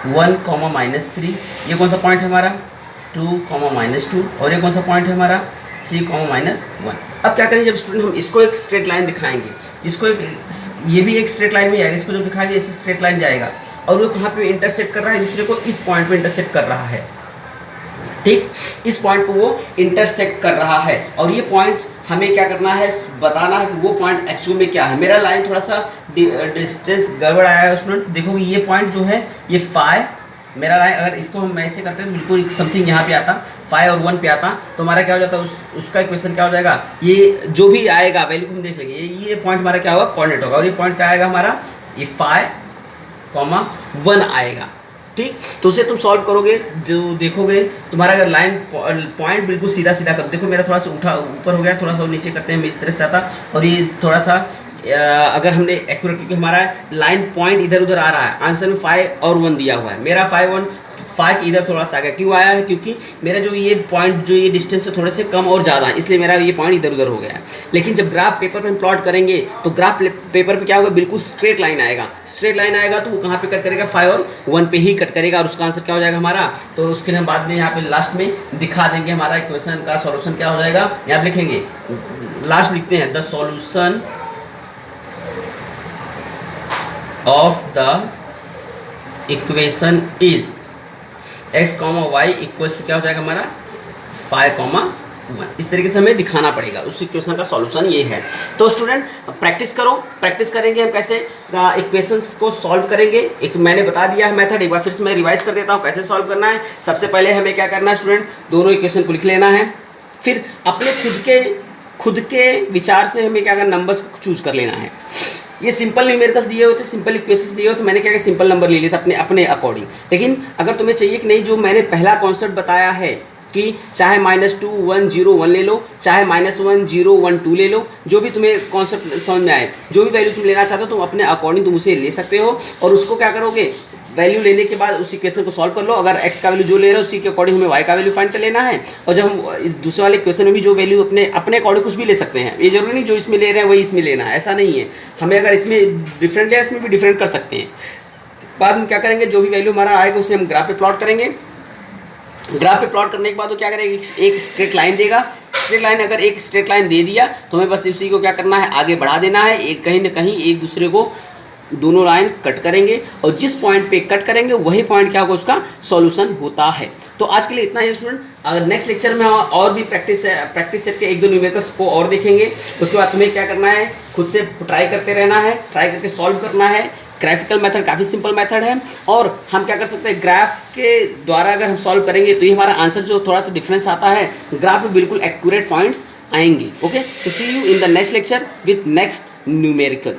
Speaker 1: 1,-3। ये कौन सा पॉइंट है हमारा 2,-2। और ये कौन सा पॉइंट है हमारा 3, अब क्या करेंगे जब स्टूडेंट हम इसको एक स्ट्रेट लाइन दिखाएंगे, इसको एक ये भी एक स्ट्रेट लाइन में जाएगा, इसको जब दिखाएंगे ऐसे स्ट्रेट लाइन जाएगा और वो कहाँ पे इंटरसेक्ट कर रहा है दूसरे को, इस पॉइंट पे इंटरसेक्ट कर रहा है, ठीक, इस पॉइंट पे वो इंटरसेक्ट कर रहा है और ये पॉइंट हमें क्या करना है, बताना है कि वो पॉइंट एक्चुअल में क्या है। मेरा लाइन थोड़ा सा डिस्टेंस गड़बड़ आया है स्टूडेंट, देखो ये पॉइंट जो है ये फाई, मेरा लाइन अगर इसको हम ऐसे करते हैं तो बिल्कुल समथिंग यहाँ पे आता 5 और 1 पे आता, तो हमारा क्या हो जाता है उसका इक्वेशन क्या हो जाएगा, ये जो भी आएगा वैल्यू हम देख लेंगे, ये पॉइंट हमारा क्या होगा, कोऑर्डिनेट होगा और ये पॉइंट क्या आएगा हमारा, ये 5, 1 आएगा, ठीक। तो उसे तुम सॉल्व करोगे, जो देखोगे तुम्हारा अगर लाइन पॉइंट बिल्कुल सीधा सीधा कर, देखो मेरा थोड़ा सा उठा ऊपर हो गया, थोड़ा सा नीचे करते हैं हम इस तरह से आता, और ये थोड़ा सा अगर हमने एक्यूरेट, क्योंकि हमारा लाइन पॉइंट इधर उधर आ रहा है, आंसर में 5 और 1 दिया हुआ है, मेरा 5 इधर थोड़ा सा आ गया, क्यों आया है, क्योंकि मेरा जो ये पॉइंट जो ये डिस्टेंस से थोड़े से कम और ज़्यादा है, इसलिए मेरा ये पॉइंट इधर उधर हो गया है। लेकिन जब ग्राफ पेपर पे हम प्लॉट करेंगे तो ग्राफ पेपर पे क्या होगा, बिल्कुल स्ट्रेट लाइन आएगा, स्ट्रेट लाइन आएगा तो वो कहाँ पे कट करेगा, 5 और 1 पे ही कट करेगा और उसका आंसर क्या हो जाएगा हमारा, तो उसके लिए हम बाद में यहाँ पे लास्ट में दिखा देंगे हमारा इक्वेशन का सॉल्यूशन क्या हो जाएगा, यहाँ लिखेंगे, लास्ट लिखते हैं the solution of the equation is x, y equals to क्या हो जाएगा हमारा 5, 1, इस तरीके से हमें दिखाना पड़ेगा, उस इक्वेशन का सॉल्यूशन ये है। तो स्टूडेंट प्रैक्टिस करो, प्रैक्टिस करेंगे हम कैसे इक्वेशंस को सॉल्व करेंगे, एक मैंने बता दिया है मेथड, एक बार फिर से मैं रिवाइज कर देता हूँ कैसे सॉल्व करना है। सबसे पहले हमें क्या करना है स्टूडेंट, दोनों इक्वेशन को लिख लेना है, फिर अपने खुद के विचार से हमें क्या करना, नंबर्स को चूज कर लेना है। ये सिंपल न्यूमेरिकल्स दिए होते, सिंपल इक्वेशंस दिए हो तो मैंने क्या किया, सिंपल नंबर ले लिया था अपने अकॉर्डिंग। लेकिन अगर तुम्हें चाहिए कि नहीं, जो मैंने पहला कॉन्सेप्ट बताया है कि चाहे -2 1 0 1 ले लो, चाहे -1 0 1 2 ले लो, जो भी तुम्हें कॉन्सेप्ट समझ में आए, जो भी वैल्यू तुम लेना चाहते हो तुम अपने अकॉर्डिंग तुम उसे ले सकते हो, और उसको क्या करोगे, वैल्यू लेने के बाद उस इक्वेशन को सॉल्व कर लो। अगर x का वैल्यू जो ले रहे हो उसी के अकॉर्डिंग हमें y का वैल्यू फाइंड कर लेना है, और जब हम दूसरे वाले इक्वेशन में भी जो वैल्यू अपने अकॉर्डिंग कुछ भी ले सकते हैं, ये जरूरी नहीं जो इसमें ले रहे हैं वही इसमें लेना है, ऐसा नहीं है, हमें अगर इसमें डिफरेंट लिया इसमें भी डिफरेंट कर सकते हैं। बाद में क्या करेंगे, जो भी वैल्यू हमारा आएगा उसे हम ग्राफ पे प्लॉट करेंगे, ग्राफ पे प्लॉट करने के बाद वो क्या करेगा, एक स्ट्रेट लाइन देगा, स्ट्रेट लाइन अगर एक स्ट्रेट लाइन दे दिया तो हमें बस उसी को क्या करना है, आगे बढ़ा देना है, एक कहीं ना कहीं एक दूसरे को दोनों लाइन कट करेंगे और जिस पॉइंट पे कट करेंगे वही पॉइंट क्या होगा, उसका सॉल्यूशन होता है। तो आज के लिए इतना ही स्टूडेंट, अगर नेक्स्ट लेक्चर में और भी प्रैक्टिस सेट के 1-2 न्यूमेरिकल्स को और देखेंगे, उसके बाद तुम्हें क्या करना है, खुद से ट्राई करते रहना है, ट्राई करके सॉल्व करना है। ग्राफिकल मेथड काफ़ी सिंपल मेथड है, और हम क्या कर सकते हैं, ग्राफ के द्वारा अगर हम सॉल्व करेंगे तो ये हमारा आंसर जो थोड़ा सा डिफरेंस आता है, ग्राफ में बिल्कुल एक्यूरेट पॉइंट्स आएंगे। ओके, तो see you in the next lecture with next numerical.